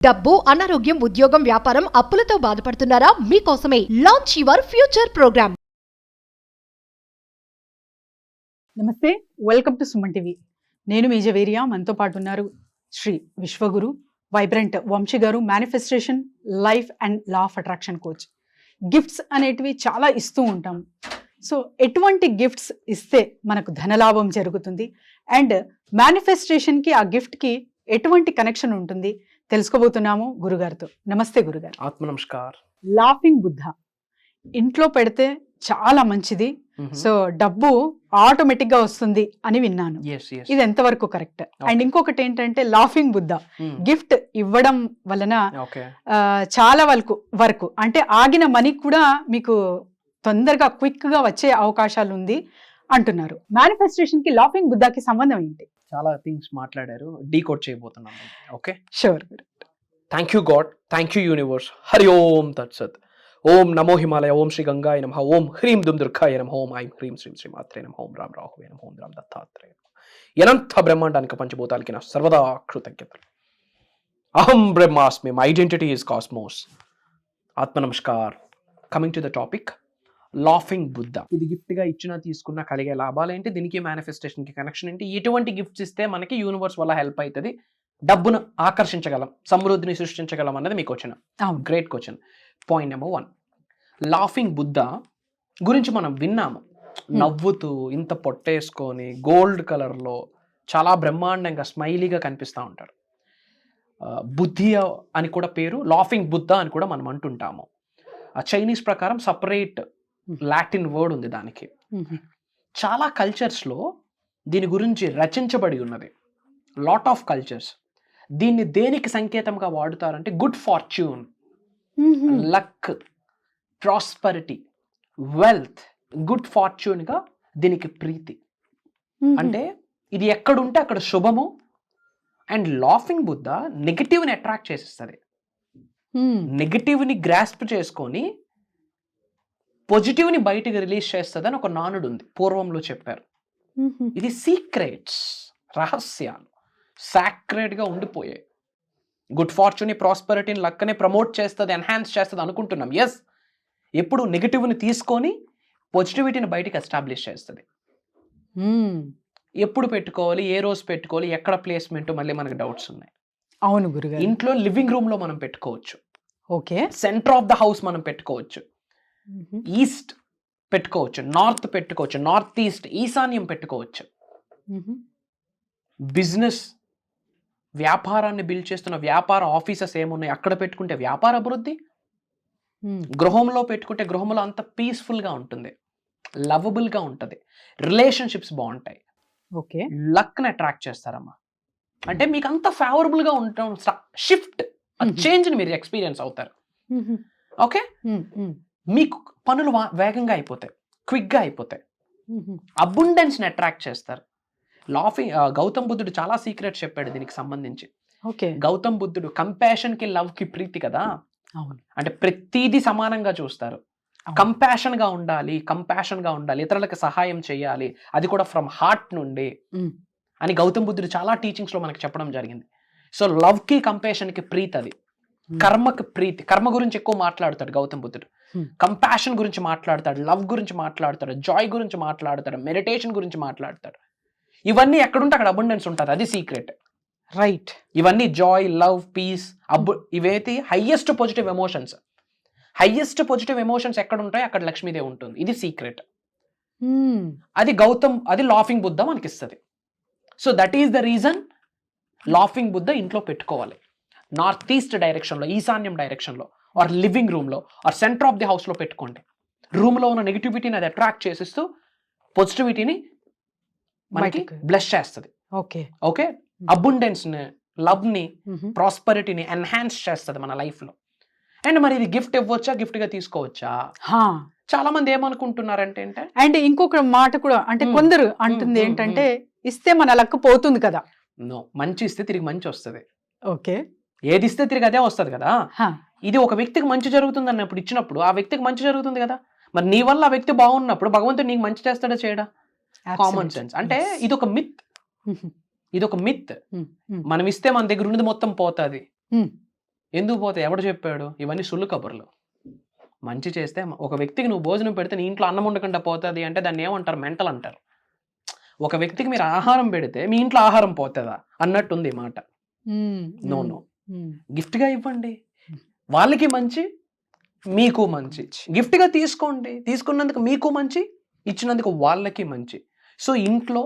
డబ్బు, అనారోగ్యం, ఉద్యోగం, వ్యాపారం, అప్పులతో బాధపడుతున్నారా? మీకోసమే లాంచ్ యువర్ ఫ్యూచర్ ప్రోగ్రామ్. నమస్తే, వెల్కమ్ టు సుమన్ టీవీ. నేను మీ జవేరియా. మనతో పాటు ఉన్నారు శ్రీ విశ్వగురు వైబ్రెంట్ వంశీ గారు, manifestation, life and law of attraction coach. Gifts అనేటివి చాలా ఇస్తూ ఉంటాం. సో ఎటువంటి గిఫ్ట్స్ ఇస్తే మనకు ధనలాభం జరుగుతుంది అండ్ మేనిఫెస్టేషన్కి ఆ గిఫ్ట్కి ఎటువంటి కనెక్షన్ ఉంటుంది తెలుసుకోబోతున్నాము గురుగారితో. నమస్తే గురుగారు. ఆత్మ నమస్కార్. లాఫింగ్ బుద్ధ ఇంట్లో పెడితే చాలా మంచిది, సో డబ్బు ఆటోమేటిక్ గా వస్తుంది అని విన్నాను. ఇది ఎంతవరకు కరెక్ట్? అండ్ ఇంకొకటి ఏంటంటే లాఫింగ్ బుద్ధ గిఫ్ట్ ఇవ్వడం వలన చాలా వరకు అంటే ఆగిన మనీ కూడా మీకు తొందరగా క్విక్ గా వచ్చే అవకాశాలు ఉంది అంటున్నారు. మేనిఫెస్టేషన్ కి లాఫింగ్ బుద్ధకి సంబంధం ఏంటి? చాలా థింగ్స్ మాట్లాడారు, డీకోడ్ చేయబోతున్నాం. Okay, sure. Thank you God, thank you universe. Hari Om తత్సత్. ఓం నమో హిమాలయ, ఓం శ్రీ గంగాయ నమః, ఓం హ్రీం దుమ్ దుర్గాయ నమః, ఓం ఐం హ్రీం శ్రీం శ్రీమాత్రే నమః, ఓం రామ్ రాహువే నమః, ఓం రామ్ దత్తాత్రేయ నమః. అనంత బ్రహ్మాండానికి పంచభూతాలకి నా సర్వదా కృతజ్ఞతలు. అహం బ్రహ్మాస్మి, మై ఐడెంటిటీ ఇస్ కాస్మోస్. ఆత్మ నమస్కార్. Coming to the topic, laughing Buddha. ఇది గిఫ్ట్ గా ఇచ్చినా తీసుకున్నా కలిగే లాభాలు ఏంటి, దీనికి మేనిఫెస్టేషన్ కి కనెక్షన్ ఏంటి, ఎటువంటి గిఫ్ట్స్ ఇస్తే మనకి యూనివర్స్ వల్ల హెల్ప్ అవుతుంది, డబ్బును ఆకర్షించగలం, సమృద్ధిని సృష్టించగలం అన్నది మీకు question. Great question. Point number 1, laughing Buddha గురించి మనం విన్నాము. నవ్వుతూ ఇంత పొట్టేసుకొని గోల్డ్ కలర్లో చాలా బ్రహ్మాండంగా స్మైలీగా కనిపిస్తూ ఉంటారు. బుద్ధి అని కూడా పేరు, లాఫింగ్ బుద్ధ అని కూడా మనం అంటుంటాము. చైనీస్ ప్రకారం సపరేట్ లాటిన్ వర్డ్ ఉంది దానికి. చాలా కల్చర్స్లో దీని గురించి రచించబడి ఉన్నది. లాట్ ఆఫ్ కల్చర్స్ దీన్ని దేనికి సంకేతంగా వాడుతారంటే good fortune, luck, prosperity, wealth. Good ఫార్చ్యూన్గా దీనికి ప్రీతి. అంటే ఇది ఎక్కడుంటే అక్కడ శుభము. అండ్ లాఫింగ్ బుద్ధ నెగిటివ్ని అట్రాక్ట్ చేసేస్తుంది. నెగిటివ్ని గ్రాస్ప్ చేసుకొని పాజిటివ్ని బయటికి రిలీజ్ చేస్తుంది అని ఒక నానుడు ఉంది, పూర్వంలో చెప్పారు. ఇది సీక్రెట్స్, రహస్యాలు సాక్రెడ్గా ఉండిపోయాయి. గుడ్ ఫార్చ్యూన్, ప్రాస్పరిటీని, లక్కని ప్రమోట్ చేస్తుంది, ఎన్హాన్స్ చేస్తుంది అనుకుంటున్నాం. ఎస్, ఎప్పుడు నెగిటివ్ని తీసుకొని పాజిటివిటీని బయటికి ఎస్టాబ్లిష్ చేస్తుంది. ఎప్పుడు పెట్టుకోవాలి, ఏ రోజు పెట్టుకోవాలి, ఎక్కడ ప్లేస్మెంట్, మళ్ళీ మనకు డౌట్స్ ఉన్నాయి. అవును గురుగారు. ఇంట్లో లివింగ్ రూమ్ లో మనం పెట్టుకోవచ్చు. Okay. Centre of the house మనం పెట్టుకోవచ్చు. ఈస్ట్ పెట్టుకోవచ్చు, నార్త్ పెట్టుకోవచ్చు, నార్త్ ఈస్ట్, ఈశాన్యం పెట్టుకోవచ్చు. బిజినెస్, వ్యాపారాన్ని బిల్డ్ చేస్తున్న వ్యాపార ఆఫీసెస్ ఏమున్నాయి అక్కడ పెట్టుకుంటే వ్యాపార అభివృద్ధి. గృహంలో పెట్టుకుంటే గృహంలో అంత పీస్ఫుల్గా ఉంటుంది, లవబుల్గా ఉంటుంది, రిలేషన్షిప్స్ బాగుంటాయి. ఓకే. లక్ని అట్రాక్ట్ చేస్తారమ్మా. అంటే మీకు అంత ఫేవరబుల్గా ఉండటం, షిఫ్ట్, చేంజ్ని మీరు ఎక్స్పీరియన్స్ అవుతారు. ఓకే. మీకు పనులు వేగంగా అయిపోతాయి, క్విక్గా అయిపోతాయి. అబుండెన్స్ని అట్రాక్ట్ చేస్తారు. లాఫింగ్ గౌతమ్ బుద్ధుడు చాలా సీక్రెట్స్ చెప్పాడు దీనికి సంబంధించి. ఓకే. గౌతమ్ బుద్ధుడు కంపాషన్కి, లవ్కి ప్రీతి కదా. అవును. అంటే ప్రతిదీ సమానంగా చూస్తారు. కంపాషన్గా ఉండాలి, ఇతరులకు సహాయం చేయాలి, అది కూడా ఫ్రమ్ హార్ట్ నుండి అని గౌతమ్ బుద్ధుడు చాలా టీచింగ్స్ లో మనకి చెప్పడం జరిగింది. సో లవ్ కి, కంపాషన్ కి ప్రీతి, అది కర్మకి ప్రీతి. కర్మ గురించి ఎక్కువ మాట్లాడతాడు గౌతమ్ బుద్ధుడు, కంపాషన్ గురించి మాట్లాడతాడు, లవ్ గురించి మాట్లాడతాడు, జాయ్ గురించి మాట్లాడతాడు, మెడిటేషన్ గురించి మాట్లాడతాడు. ఇవన్నీ ఎక్కడుంటే అక్కడ అబండెన్స్ ఉంటుంది, అది సీక్రెట్. రైట్. ఇవన్నీ జాయ్, లవ్, పీస్, ఇవైతే highest positive emotions. Highest positive emotions ఎక్కడ ఉంటాయి అక్కడ లక్ష్మీదేవి ఉంటుంది, ఇది సీక్రెట్. అది లాఫింగ్ బుద్ధ మనకిస్తుంది. So that is the reason laughing Buddha ఇంట్లో పెట్టుకోవాలి. నార్త్ ఈస్ట్ డైరెక్షన్లో, ఈశాన్యం డైరెక్షన్లో, ఆర్ లివింగ్ రూమ్లో, ఆర్ సెంటర్ ఆఫ్ ది హౌస్లో పెట్టుకోండి. రూమ్లో ఉన్న నెగిటివిటీని అది అట్రాక్ట్ చేసిస్తూ పాజిటివిటీని మనకి బ్లెస్ చేస్తుంది. ఓకే. ఓకే. అబుండెన్స్ని, లవ్ని, ప్రాస్పరిటీని ఎన్హాన్స్ చేస్తుంది మన లైఫ్లో. అండ్ మరి ఇది గిఫ్ట్ ఇవ్వచ్చా, గిఫ్ట్గా తీసుకోవచ్చా? చాలా మంది ఏమనుకుంటున్నారంటే అండ్ ఇంకొక మాట కూడా అంటే కొందరు అంటుంది ఏంటంటే ఇస్తే మన లక్ పోతుంది కదా. నో, మంచి ఇస్తే తిరిగి మంచి వస్తుంది. ఓకే. ఏది ఇస్తే తిరిగి అదే వస్తుంది కదా. ఇది ఒక వ్యక్తికి మంచి జరుగుతుంది అన్నప్పుడు ఇచ్చినప్పుడు ఆ వ్యక్తికి మంచి జరుగుతుంది కదా. మరి నీ వల్ల ఆ వ్యక్తి బాగున్నప్పుడు భగవంతుడు నీకు మంచి చేస్తాడా చేయడా? Common sense. అంటే ఇది ఒక మిత్. మనం ఇస్తే మన దగ్గర ఉన్నది మొత్తం పోతుంది. ఎందుకు పోతాయి? ఎవడు చెప్పాడు? ఇవన్నీ సుళ్ళు కబుర్లు. మంచి చేస్తే ఒక వ్యక్తికి నువ్వు భోజనం పెడితే నీ ఇంట్లో అన్నం ఉండకుండా పోతుంది అంటే దాన్ని ఏమంటారు? మెంటల్ అంటారు. ఒక వ్యక్తికి మీరు ఆహారం పెడితే మీ ఇంట్లో ఆహారం పోతుందా అన్నట్టుంది ఈ మాట. నో నో, గిఫ్ట్గా ఇవ్వండి, వాళ్ళకి మంచి, మీకు మంచి. గిఫ్ట్గా తీసుకోండి, తీసుకున్నందుకు మీకు మంచి, ఇచ్చినందుకు వాళ్ళకి మంచి. సో ఇంట్లో,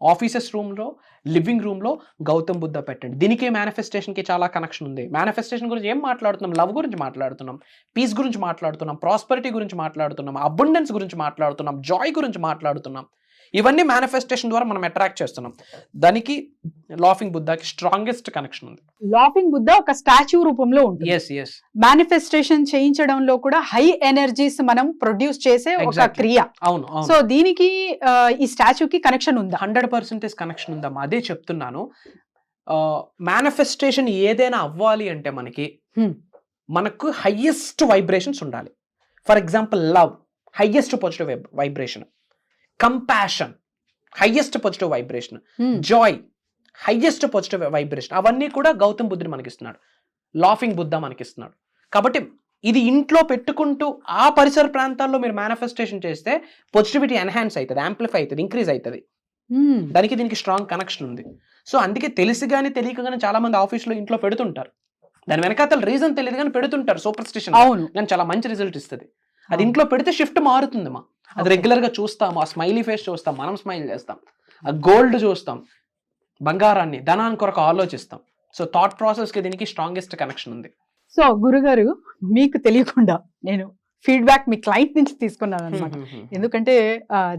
ఆఫీసెస్ రూమ్లో, లివింగ్ రూమ్లో గౌతమ్ బుద్ధ పెట్టండి. దీనికి మేనిఫెస్టేషన్కి చాలా కనెక్షన్ ఉంది. మేనిఫెస్టేషన్ గురించి ఏం మాట్లాడుతున్నాం? లవ్ గురించి మాట్లాడుతున్నాం, పీస్ గురించి మాట్లాడుతున్నాం, ప్రాస్పరిటీ గురించి మాట్లాడుతున్నాం, అబండెన్స్ గురించి మాట్లాడుతున్నాం, జాయ్ గురించి మాట్లాడుతున్నాం. ఇవన్నీ మేనిఫెస్టేషన్ ద్వారా మనం అట్రాక్ట్ చేస్తున్నాం. దానికి లాఫింగ్ బుద్ధకి స్ట్రాంగెస్ట్ కనెక్షన్ ఉంది. లాఫింగ్ బుద్ధ ఒక స్టాచ్యూ రూపంలో ఉంటుంది. ఎస్ ఎస్, మేనిఫెస్టేషన్ చేయించడంలో కూడా హై ఎనర్జీస్ మనం ప్రొడ్యూస్ చేసే ఒక Exactly. క్రియ. అవును అవును, సో దీనికి ఈ స్టాచ్యూకి కనెక్షన్ ఉందా? 100% కనెక్షన్ ఉందమ్మా. అదే చెప్తున్నాను. మేనిఫెస్టేషన్ ఏదైనా అవ్వాలి అంటే మనకు హైయెస్ట్ వైబ్రేషన్స్ ఉండాలి. For example love, highest positive vibration. Compassion, highest positive vibration. Joy, highest positive vibration. అవన్నీ కూడా గౌతమ్ బుద్ధుడు మనకిస్తున్నాడు, లాఫింగ్ బుద్ధ మనకిస్తున్నాడు. కాబట్టి ఇది ఇంట్లో పెట్టుకుంటూ ఆ పరిసర ప్రాంతాల్లో మీరు మేనిఫెస్టేషన్ చేస్తే పాజిటివిటీ ఎన్హాన్స్ అవుతుంది, యాంప్లిఫై అవుతుంది, ఇంక్రీజ్ అవుతుంది. దానికి దీనికి స్ట్రాంగ్ కనెక్షన్ ఉంది. సో అందుకే తెలిసి కానీ తెలియక కానీ చాలా మంది ఆఫీస్లో ఇంట్లో పెడుతుంటారు. దాని వెనకాతల రీజన్ తెలియదు కానీ పెడుతుంటారు సూపర్ స్టిషన్. అవును, కానీ చాలా మంచి రిజల్ట్ ఇస్తుంది. అది ఇంట్లో పెడితే షిఫ్ట్ మారుతుందమ్మా. అది రెగ్యులర్ గా చూస్తాము, ఆ స్మైలీ ఫేస్ చూస్తాం, మనం స్మైల్ చేస్తాం, ఆ గోల్డ్ చూస్తాం, బంగారాన్ని, ధనాన్ని కొరకు ఆలోచిస్తాం. సో థాట్ ప్రాసెస్ కి దీనికి స్ట్రాంగెస్ట్ కనెక్షన్ ఉంది. సో గురుగారు, మీకు తెలియకుండా నేను ఫీడ్బ్యాక్ మీ క్లయింట్ నుంచి తీసుకున్నాను అనమాట. ఎందుకంటే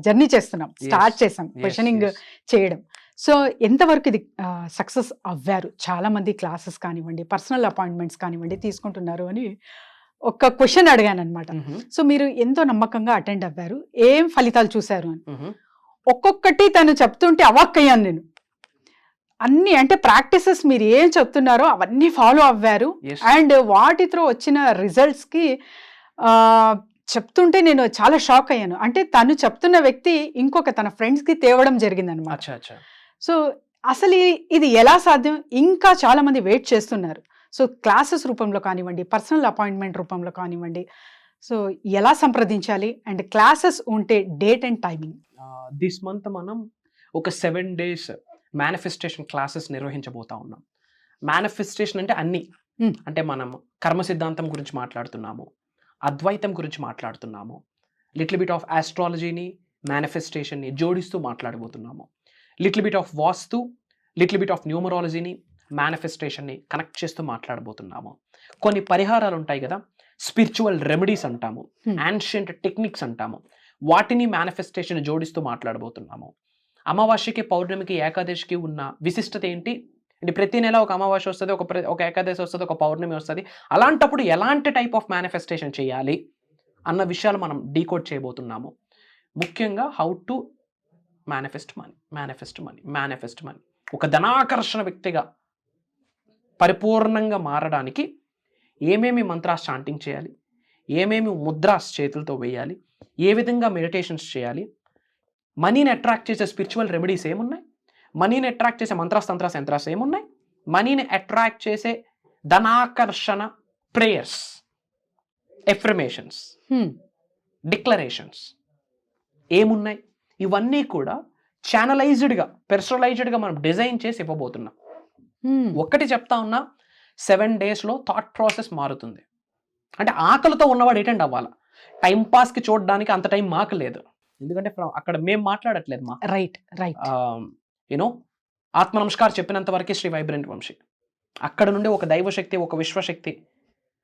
జర్నీ చేస్తున్నాం, స్టార్ట్ చేసాం క్వశ్చనింగ్ చేయడం. సో ఎంతవరకు ఇది సక్సెస్ అవ్వారు? చాలా మంది క్లాసెస్ కానివ్వండి, పర్సనల్ అపాయింట్మెంట్స్ కానివ్వండి తీసుకుంటున్నారు అని ఒక క్వశ్చన్ అడిగాను అనమాట. సో మీరు ఎంతో నమ్మకంగా అటెండ్ అవ్వారు, ఏం ఫలితాలు చూశారు అని. ఒక్కొక్కటి తను చెప్తుంటే అవాక్కయ్యాను నేను. అన్ని అంటే ప్రాక్టీసెస్ మీరు ఏం చెప్తున్నారో అవన్నీ ఫాలో అవ్వారు. అండ్ వాటి త్రూ వచ్చిన రిజల్ట్స్ కి చెప్తుంటే నేను చాలా షాక్ అయ్యాను. అంటే తను చెప్తున్న వ్యక్తి ఇంకొక తన ఫ్రెండ్స్ కి తేవడం జరిగింది అనమాట. సో అసలు ఇది ఎలా సాధ్యం? ఇంకా చాలా మంది వెయిట్ చేస్తున్నారు. సో క్లాసెస్ రూపంలో కానివ్వండి, పర్సనల్ అపాయింట్మెంట్ రూపంలో కానివ్వండి, సో ఎలా సంప్రదించాలి? అండ్ క్లాసెస్ ఉంటే date and timing. This month మనం ఒక 7 days మేనిఫెస్టేషన్ క్లాసెస్ నిర్వహించబోతా ఉన్నాం. మేనిఫెస్టేషన్ అంటే అన్ని, అంటే మనం కర్మ సిద్ధాంతం గురించి మాట్లాడుతున్నాము, అద్వైతం గురించి మాట్లాడుతున్నాము, లిటిల్ బిట్ ఆఫ్ ఆస్ట్రాలజీని, మేనిఫెస్టేషన్ని జోడిస్తూ మాట్లాడబోతున్నాము, little bit of vastu, little bit of న్యూమరాలజీని, మేనిఫెస్టేషన్ని కనెక్ట్ చేస్తూ మాట్లాడబోతున్నాము. కొన్ని పరిహారాలు ఉంటాయి కదా, స్పిరిచువల్ రెమెడీస్ అంటాము, యాన్షియంట్ టెక్నిక్స్ అంటాము, వాటిని మేనిఫెస్టేషన్ జోడిస్తూ మాట్లాడబోతున్నాము. అమావాస్యకి, పౌర్ణమికి, ఏకాదశికి ఉన్న విశిష్టత ఏంటి అంటే ప్రతి నెల ఒక అమావాస్య వస్తుంది, ఒక ఏకాదశి వస్తుంది, ఒక పౌర్ణమి వస్తుంది. అలాంటప్పుడు ఎలాంటి టైప్ ఆఫ్ మేనిఫెస్టేషన్ చేయాలి అన్న విషయాలు మనం డీకోడ్ చేయబోతున్నాము. ముఖ్యంగా హౌ టు మేనిఫెస్ట్ మనీ. ఒక ధనాకర్షణ వ్యక్తిగా పరిపూర్ణంగా మారడానికి ఏమేమి మంత్రాస్ చాంటింగ్ చేయాలి, ఏమేమి ముద్రాస్ చేతులతో వేయాలి, ఏ విధంగా మెడిటేషన్స్ చేయాలి, మనీని అట్రాక్ట్ చేసే స్పిరిచువల్ రెమెడీస్ ఏమున్నాయి, మనీని అట్రాక్ట్ చేసే మంత్రాస్, తంత్రాస్, యంత్రాస్ ఏమున్నాయి, మనీని అట్రాక్ట్ చేసే ధనాకర్షణ ప్రేయర్స్, ఎఫర్మేషన్స్, డిక్లరేషన్స్ ఏమున్నాయి, ఇవన్నీ కూడా ఛానలైజ్డ్గా, పర్సనలైజ్డ్గా మనం డిజైన్ చేసి ఇవ్వబోతున్నాం. ఒక్కటి చెప్తా ఉన్నా, 7 daysలో థాట్ ప్రాసెస్ మారుతుంది. అంటే ఆకలితో ఉన్నవాడు అటెండ్ అవ్వాలి. టైంపాస్కి చూడడానికి అంత టైం మాకు లేదు, ఎందుకంటే అక్కడ మేము మాట్లాడట్లేదు మా రైట్ యూనో ఆత్మ నమస్కారం చెప్పినంత వరకే శ్రీ వైబ్రెంట్ వంశీ. అక్కడ నుండి ఒక దైవశక్తి, ఒక విశ్వశక్తి,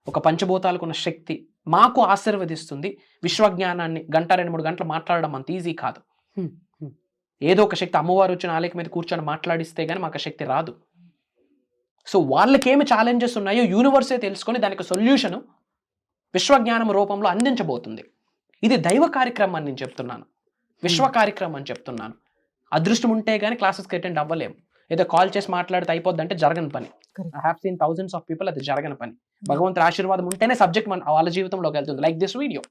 ఒక పంచభూతాలకు ఉన్న శక్తి మాకు ఆశీర్వదిస్తుంది. విశ్వజ్ఞానాన్ని 1-2-3 గంటలు మాట్లాడడం అంత ఈజీ కాదు. ఏదో ఒక శక్తి, అమ్మవారు వచ్చి నాలుక మీద కూర్చొని మాట్లాడిస్తే కానీ మాకు శక్తి రాదు. సో వాళ్ళకేమి ఛాలెంజెస్ ఉన్నాయో యూనివర్సే తెలుసుకొని దానికి సొల్యూషను విశ్వజ్ఞానం రూపంలో అందించబోతుంది. ఇది దైవ కార్యక్రమం అని నేను చెప్తున్నాను, విశ్వ కార్యక్రమం అని చెప్తున్నాను. అదృష్టం ఉంటే కానీ క్లాసెస్కి అటెండ్ అవ్వలేము. ఏదో కాల్ చేసి మాట్లాడితే అయిపోద్ది అంటే జరగని పని. I have seen thousands of people, అది జరగని పని. భగవంతుడి ఆశీర్వాదం ఉంటేనే సబ్జెక్ట్ వాళ్ళ జీవితంలోకి వెళ్తుంది. లైక్ దిస్ వీడియో,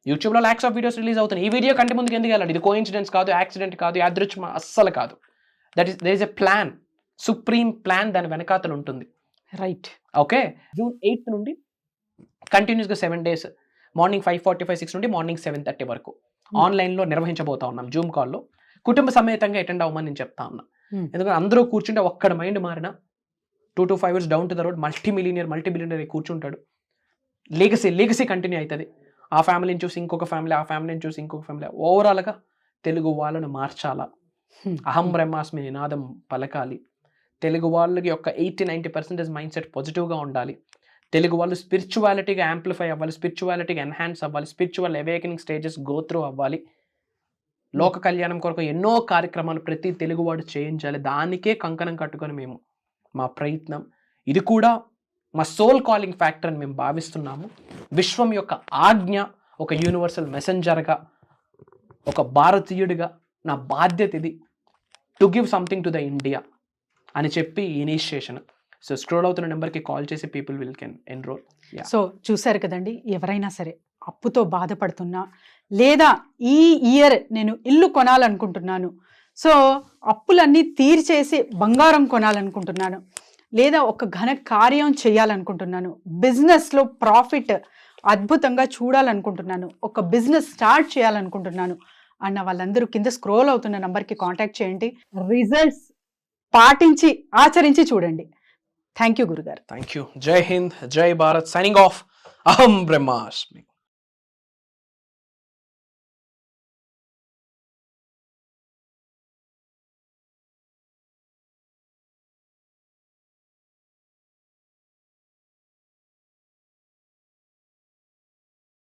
యూట్యూబ్లో lakhs of వీడియోస్ రిలీజ్ అవుతున్నాయి. ఈ వీడియో కంటే ముందుకు ఎందుకు వెళ్ళాలి? ఇది కోఇన్సిడెన్స్ కాదు, యాక్సిడెంట్ కాదు, యాదృచ్ఛికం అస్సలు కాదు. That is there is a plan, supreme plan దాని వెనకాతలు ఉంటుంది. రైట్. ఓకే, జూన్ 8 నుండి కంటిన్యూస్గా 7 days మార్నింగ్ 5:45, 6 నుండి మార్నింగ్ 7:30 వరకు ఆన్లైన్లో నిర్వహించబోతా ఉన్నాం. జూమ్ కాల్లో కుటుంబ సమేతంగా అటెండ్ అవ్వమని నేను చెప్తా ఉన్నా. ఎందుకంటే అందరూ కూర్చుంటే ఒక్కడ మైండ్ మారిన 2 to 5 years down to the road multi billionaire కూర్చుంటాడు. లెగసీ కంటిన్యూ అవుతుంది. ఆ ఫ్యామిలీని చూసి ఇంకొక ఫ్యామిలీ, ఆ ఫ్యామిలీని చూసి ఇంకొక ఫ్యామిలీ. ఓవరాల్గా తెలుగు వాళ్ళను మార్చాలా, అహం బ్రహ్మాస్మి నినాదం పలకాలి. తెలుగు వాళ్ళకి యొక్క 80-90% మైండ్ సెట్ పాజిటివ్గా ఉండాలి. తెలుగు వాళ్ళు స్పిరిచువాలిటీగా యాంప్లిఫై అవ్వాలి, స్పిరిచువాలిటీగా ఎన్హాన్స్ అవ్వాలి, spiritual awakening stages go through అవ్వాలి. లోక కళ్యాణం కొరకు ఎన్నో కార్యక్రమాలు ప్రతి తెలుగువాడు చేయించాలి. దానికే కంకణం కట్టుకొని మేము మా ప్రయత్నం. ఇది కూడా మా సోల్ కాలింగ్ ఫ్యాక్టర్ అని మేము భావిస్తున్నాము. విశ్వం యొక్క ఆజ్ఞ, ఒక యూనివర్సల్ మెసెంజర్గా, ఒక భారతీయుడిగా నా బాధ్యత ఇది, to give something to the India అని చెప్పి ఇనిషియేషన్. సో స్క్రోల్ అవుతున్న నెంబర్కి కాల్ చేసి people will can enrol. So చూసారు కదండి, ఎవరైనా సరే అప్పుతో బాధపడుతున్నా, లేదా ఈ ఇయర్ నేను ఇల్లు కొనాలనుకుంటున్నాను, సో అప్పులన్నీ తీర్చేసి బంగారం కొనాలనుకుంటున్నాను, లేదా ఒక ఘన కార్యం చేయాలనుకుంటున్నాను, బిజినెస్లో ప్రాఫిట్ అద్భుతంగా చూడాలనుకుంటున్నాను, ఒక బిజినెస్ స్టార్ట్ చేయాలనుకుంటున్నాను అన్న వాళ్ళందరూ కింద స్క్రోల్ అవుతున్న నంబర్కి కాంటాక్ట్ చేయండి. రిజల్ట్స్ పాటించి ఆచరించి చూడండి. థ్యాంక్ యూ గురుగారు. Thank you. జై హింద్, జై భారత్. Signing off. అహం బ్రహ్మాస్మి.